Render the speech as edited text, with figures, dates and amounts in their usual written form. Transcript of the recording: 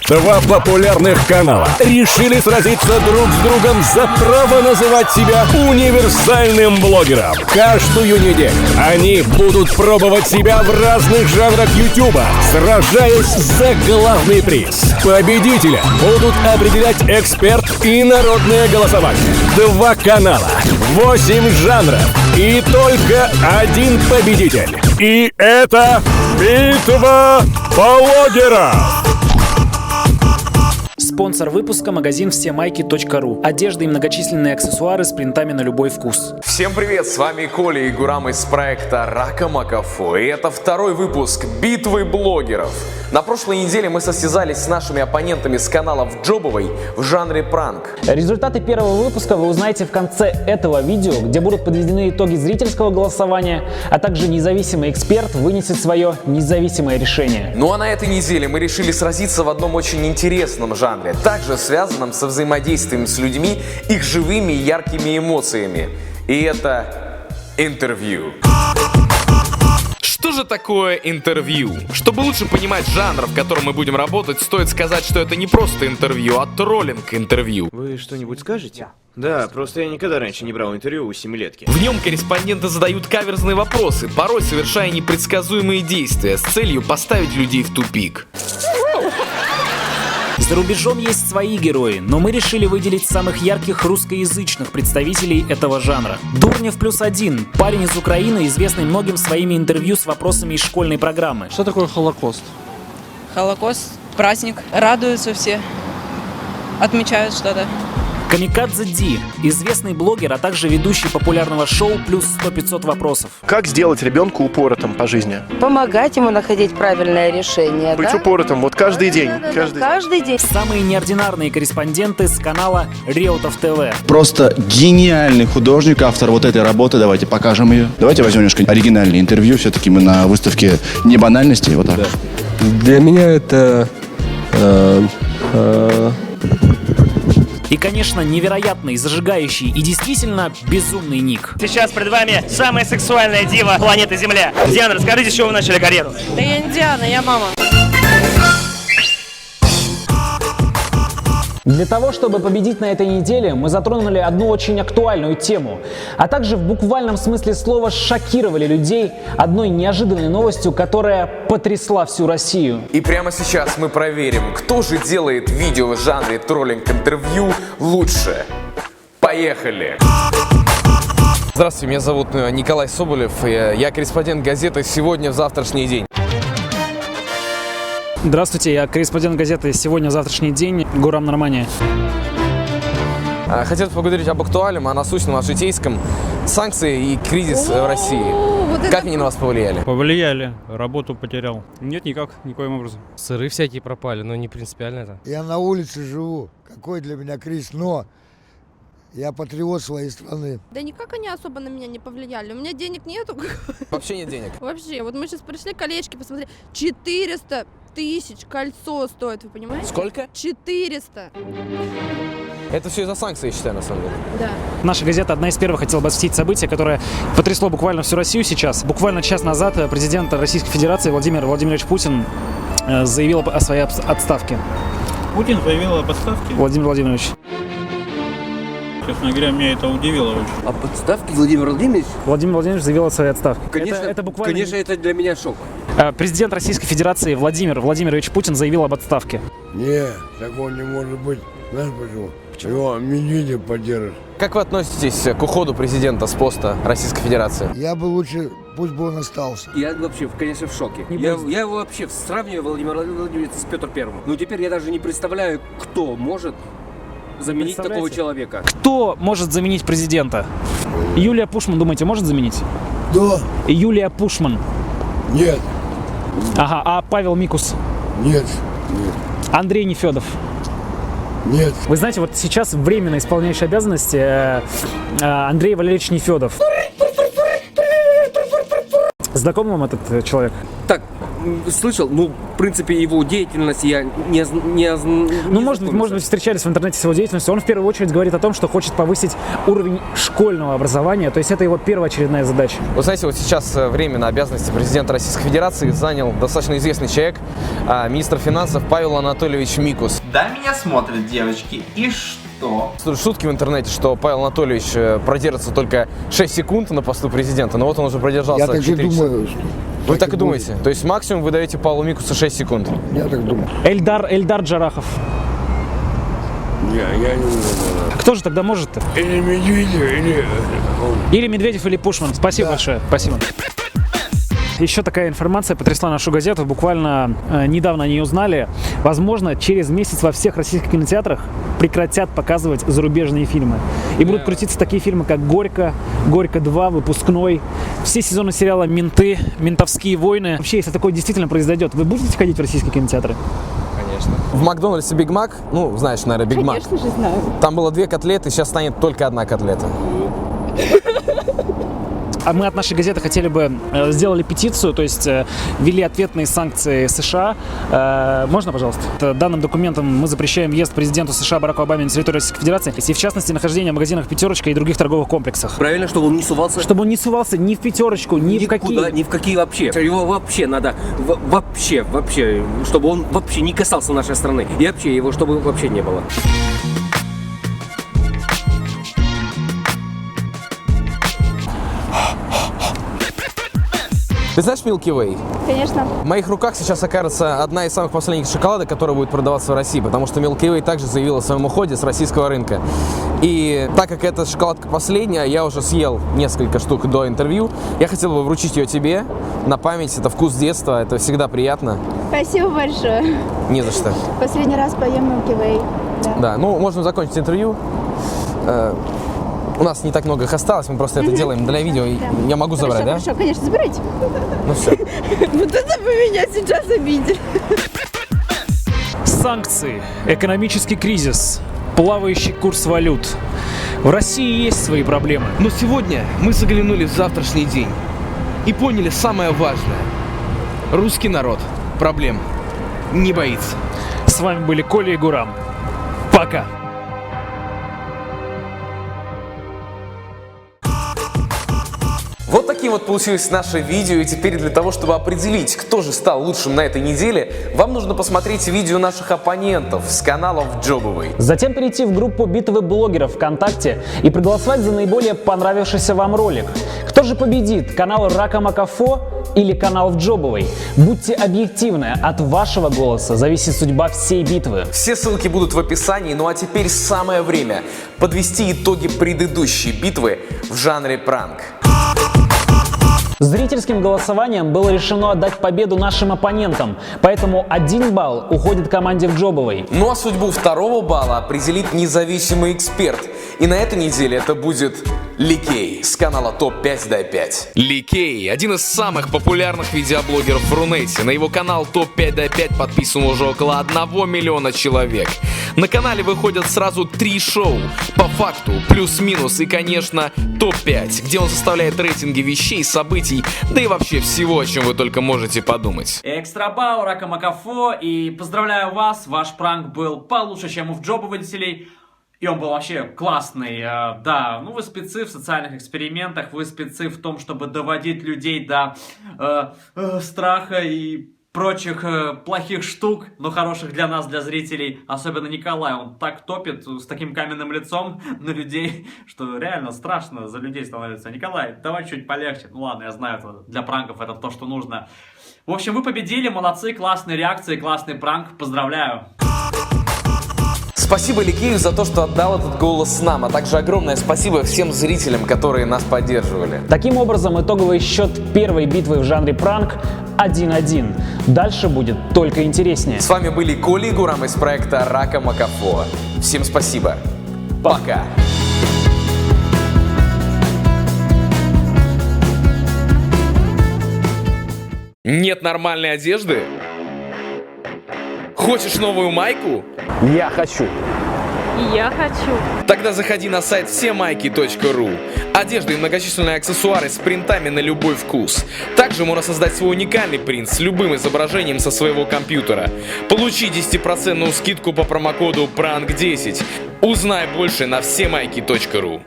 Два популярных канала решили сразиться друг с другом за право называть себя универсальным блогером. Каждую неделю они будут пробовать себя в разных жанрах Ютуба, сражаясь за главный приз. Победителя будут определять эксперт и народное голосование. Два канала, 8 жанров и только один победитель. И это битва блогеров. Спонсор выпуска — магазин всемайки.ру. Одежда и многочисленные аксессуары с принтами на любой вкус. Всем привет, с вами Коля и Гурам из проекта Ракамакафо. И это второй выпуск битвы блогеров. На прошлой неделе мы состязались с нашими оппонентами с каналов Джобовой в жанре пранк. Результаты первого выпуска вы узнаете в конце этого видео, где будут подведены итоги зрительского голосования, а также независимый эксперт вынесет свое независимое решение. Ну а на этой неделе мы решили сразиться в одном очень интересном жанре, также связанном со взаимодействием с людьми, их живыми и яркими эмоциями. И это интервью. Что же такое интервью? Чтобы лучше понимать жанр, в котором мы будем работать, стоит сказать, что это не просто интервью, а троллинг-интервью. Вы что-нибудь скажете? Да, просто я никогда раньше не брал интервью у семилетки. В нем корреспонденты задают каверзные вопросы, порой совершая непредсказуемые действия с целью поставить людей в тупик. За рубежом есть свои герои, но мы решили выделить самых ярких русскоязычных представителей этого жанра. Дурнев +1, парень из Украины, известный многим своими интервью с вопросами из школьной программы. Что такое Холокост? Холокост, праздник, радуются все, отмечают что-то. Камикадзе Ди, известный блогер, а также ведущий популярного шоу «Плюс 100-500 вопросов». Как сделать ребенка упоротым по жизни? Помогать ему находить правильное решение. Быть упоротым вот каждый день. Каждый день. Самые неординарные корреспонденты с канала Реутов ТВ. Просто гениальный художник, автор вот этой работы. Давайте покажем ее. Давайте возьмем немножко оригинальное интервью. Все-таки мы на выставке не банальности. Вот так. Для меня это... И, конечно, невероятный, зажигающий и действительно безумный ник. Сейчас перед вами самая сексуальная дива планеты Земля. Диана, расскажите, с чего вы начали карьеру? Да я не Диана, я мама. Для того, чтобы победить на этой неделе, мы затронули одну очень актуальную тему, а также в буквальном смысле слова шокировали людей одной неожиданной новостью, которая потрясла всю Россию. И прямо сейчас мы проверим, кто же делает видео в жанре троллинг-интервью лучше. Поехали! Здравствуйте, меня зовут Николай Соболев, я корреспондент газеты «Сегодня в завтрашний день». Здравствуйте, я корреспондент газеты «Сегодня, завтрашний день», Гурам Нормания. Хотел поговорить об актуальном, о насущном, о житейском. Санкции и кризис в России. Как они на вас повлияли? Повлияли. Работу потерял. Нет, никак, никоим образом. Сыры всякие пропали, но не принципиально это. Я на улице живу. Какой для меня кризис, но я патриот своей страны. Да никак они особо на меня не повлияли. У меня денег нету. Вообще нет денег? Вообще, вот мы сейчас пришли, колечки посмотрели. 400 тысяч кольцо стоит, вы понимаете? Сколько? 400. Это все из-за санкций, я считаю, на самом деле. Да. Наша газета одна из первых хотела бы осветить событие, которое потрясло буквально всю Россию сейчас. Буквально час назад президент Российской Федерации Владимир Владимирович Путин заявил о своей отставке. Путин заявил об отставке? Владимир Владимирович. Честно говоря, меня это удивило очень. Об отставке Владимир Владимирович? Владимир Владимирович заявил о своей отставке. Конечно, это буквально... конечно, это для меня шок. Президент Российской Федерации Владимир Владимирович Путин заявил об отставке. Не, такого не может быть. Знаешь почему? Его Медведев поддержит. Как вы относитесь к уходу президента с поста Российской Федерации? Я бы лучше, пусть бы он остался. Я вообще, конечно, в шоке. Я вообще сравниваю Владимира Владимировича с Петром Первым. Но теперь я даже не представляю, кто может заменить такого человека. Кто может заменить президента? Юлия Пушман, думаете, может заменить? Да. Юлия Пушман. Нет. Ага, а Павел Микус? Нет. Нет. Андрей Нефедов? Нет. Вы знаете, вот сейчас временно исполняющий обязанности Андрей Валерьевич Нефедов. Знаком вам этот человек? Так, слышал, ну, в принципе, его деятельность я не Ну, может быть, встречались в интернете с его деятельностью. Он в первую очередь говорит о том, что хочет повысить уровень школьного образования. То есть это его первоочередная задача. Вы знаете, вот сейчас временно обязанности президента Российской Федерации занял достаточно известный человек, министр финансов Павел Анатольевич Микус. Да, меня смотрят девочки. И что? Шутки в интернете, что Павел Анатольевич продержится только 6 секунд на посту президента, но вот он уже продержался. Я так и 4 думаю. Вы так и думаете? То есть максимум вы даете Павлу Микусу 6 секунд? Я так думаю. Эльдар Джарахов. Я не знаю. Кто же тогда может-то? Или Медведев, Или Медведев, или Пушман. Спасибо большое. Спасибо. Еще такая информация потрясла нашу газету. Буквально недавно они узнали. Возможно, через месяц во всех российских кинотеатрах прекратят показывать зарубежные фильмы. И будут крутиться такие фильмы, как «Горько», «Горько 2», «Выпускной», все сезоны сериала «Менты», «Ментовские войны». Вообще, если такое действительно произойдет, вы будете ходить в российские кинотеатры? Конечно. В Макдональдсе Биг Мак, ну, знаешь, наверное, Биг Мак. Конечно же знаю. Там было 2 котлеты, сейчас станет только 1 котлета. А мы от нашей газеты хотели бы сделали петицию, то есть ввели ответные санкции США. Можно, пожалуйста? Данным документом мы запрещаем въезд президенту США Бараку Обаме на территорию Российской Федерации, и в частности нахождение в магазинах «Пятерочка» и других торговых комплексах. Правильно, чтобы он не сувался? Чтобы он не сувался ни в «Пятерочку», ни в какие. Ни в какие вообще. Его вообще надо, вообще, чтобы он вообще не касался нашей страны. И вообще его, чтобы вообще не было. Ты знаешь Milky Way? Конечно. В моих руках сейчас окажется одна из самых последних шоколадок, которая будет продаваться в России, потому что Milky Way также заявила о своем уходе с российского рынка. И так как эта шоколадка последняя, я уже съел несколько штук до интервью, я хотел бы вручить ее тебе на память. Это вкус детства, это всегда приятно. Спасибо большое. Не за что. Последний раз поем Milky Way. Да, ну можем закончить интервью. У нас не так много их осталось, мы просто это делаем для видео. Да. Я могу забрать, да? Хорошо, конечно, забирайте. Ну все. Вот это вы меня сейчас обидели. Санкции, экономический кризис, плавающий курс валют. В России есть свои проблемы. Но сегодня мы заглянули в завтрашний день и поняли самое важное. Русский народ проблем не боится. С вами были Коля и Гурам. Пока. Вот таким вот получилось наше видео, и теперь для того, чтобы определить, кто же стал лучшим на этой неделе, вам нужно посмотреть видео наших оппонентов с каналов Джобовой. Затем перейти в группу «Битвы блогеров» ВКонтакте и проголосовать за наиболее понравившийся вам ролик. Кто же победит, канал Рака Макафо или канал Джобовой? Будьте объективны, от вашего голоса зависит судьба всей битвы. Все ссылки будут в описании, ну а теперь самое время подвести итоги предыдущей битвы в жанре пранк. Зрительским голосованием было решено отдать победу нашим оппонентам, поэтому 1 балл уходит команде Джобовой. Ну а судьбу 2-го балла определит независимый эксперт. И на этой неделе это будет Ликей с канала ТОП-5 Дай 5. Ликей – один из самых популярных видеоблогеров в Рунете. На его канал ТОП-5 Дай 5 подписано уже около 1 миллиона человек. На канале выходят сразу 3 шоу. По факту, плюс-минус и, конечно, ТОП-5, где он составляет рейтинги вещей, событий, да и вообще всего, о чем вы только можете подумать. Экстра бау, Рака Макафо, и поздравляю вас, ваш пранк был получше, чем у Джобователей. И он был вообще классный, да, ну вы спецы в социальных экспериментах, вы спецы в том, чтобы доводить людей до страха и прочих плохих штук, но хороших для нас, для зрителей, особенно Николай, он так топит с таким каменным лицом на людей, что реально страшно за людей становится. Николай, давай чуть полегче, ну ладно, я знаю, это для пранков это то, что нужно. В общем, вы победили, молодцы, классные реакции, классный пранк, поздравляю. Спасибо Ликею за то, что отдал этот голос нам, а также огромное спасибо всем зрителям, которые нас поддерживали. Таким образом, итоговый счет первой битвы в жанре пранк 1-1. Дальше будет только интереснее. С вами были Коля и Гурам из проекта Рака Макафо. Всем спасибо. Пока. Нет нормальной одежды? Хочешь новую майку? Я хочу. И я хочу. Тогда заходи на сайт всемайки.ру. Одежда и многочисленные аксессуары с принтами на любой вкус. Также можно создать свой уникальный принт с любым изображением со своего компьютера. Получи 10% скидку по промокоду PRANK10. Узнай больше на всемайки.ру.